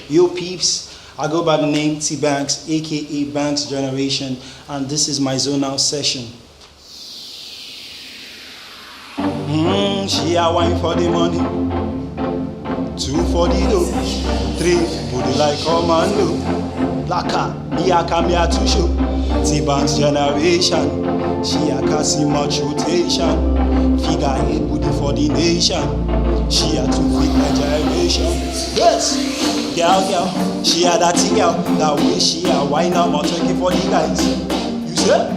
Yo peeps, I go by the name T Banks, aka Banks Generation, and this is my zonal session. She a wine for the money, 2 for the dough, 3 body like commando. Laka, me a come here to show. T Banks Generation, she a can see much rotation. Figure 8 body for the nation. She a 2 feet my generation. Yes, girl, she a that girl. That way she a wine up more talking for the guys. You say?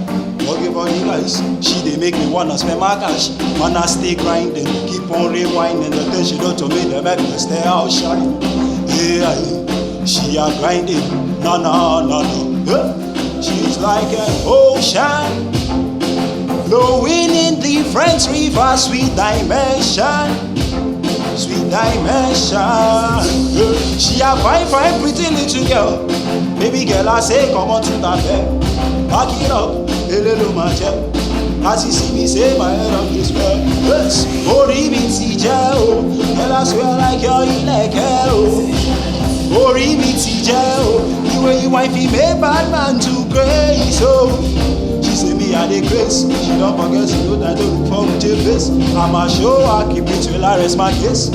Working for the guys. She they make me wanna spend my cash. Wanna stay grinding, keep on rewinding. The thing she do to me, they make me stay out shine. Yeah, she a grinding. No. She's like an ocean, flowing in different rivers, sweet dimension. Sweet dimension. She a fine, pretty little girl. Baby girl, I say, come on to that bed. Back it up, a little match. As you see me say, my head on this world. Yes, Ori mi ti jẹ́ o. Girl, I swear like you're ilẹ̀kẹ̀ o. Ori mi ti jẹ́ o. The way you wife me make bad man to grace o. She say me a dey grace. She don't forget to know that I don't look for with your face. I'ma show her, keep it till I rest my case.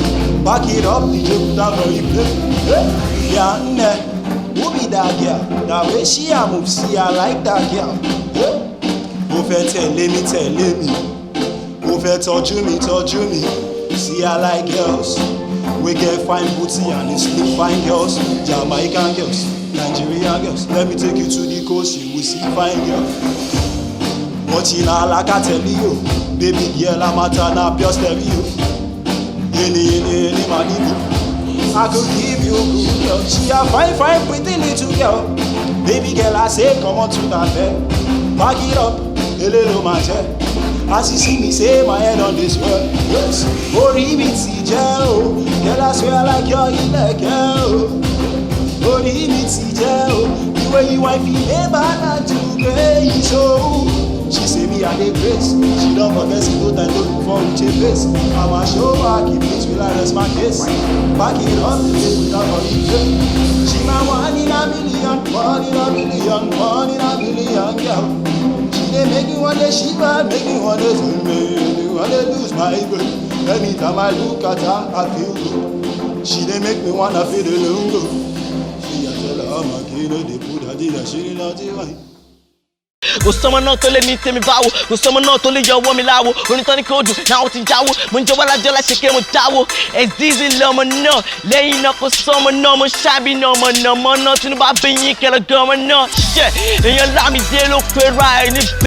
Back it up, the joke that very play. Yeah, who be that girl? That way she a move, see I like that girl. Mo fẹ́ tẹ̀lé mi. Mo fẹ́ tọ́jú mi. See I like girls. We get fine booty and they sleep fine girls. Jamaican girls, Nigerian girls. Let me take you to the coast, you will see fine girls. But you know like I tell you, baby girl I'm a turn up your stereo. Any money. I could give you good girl. She a fine, pretty little girl. Baby girl, I say, come on to that bed. Back it up, a little match. As you see me say, my head on this world. Yes, Ori mi ti jẹ́ o. Girl, I swear like you're ilẹ̀kẹ̀ o. Ori mi ti jẹ́ o. The way you wife me, bad man to grace o. She say me a dey grace. She don't forget to go and look for with your face. I'ma show her, keep it till I rest my case. Back it up, without money. She my 1 in a million, 1 in a million, 1 in a million, girl. She dey make me wanna shiver, make me wanna tell me, wanna lose my breath. Anytime I look at her, I feel good. She dey make me wanna feel the lungo. She a tell her I'm a kid, they put her in a shitty naughty wine. Kò sọmọ náà tó lé ní tèmi báwo, kò sọmọ náà tó lè yọ ọwọ́ mi láwo, onítọ́ ní kò dùn náà ó ti jáwó, mo ń jọwọ́ lájọ́ láṣẹ kí mo dáwó, ẹ̀zízì lọmọ náà, lẹ́yìn náà kò sọmọ náà, mo ṣáàbì náà mọ̀ náà, Tinubu bá bí yín kẹlẹ́ gan ọmọ náà, ṣẹ́ èèyàn Lámídé ló pera ẹ̀ ní.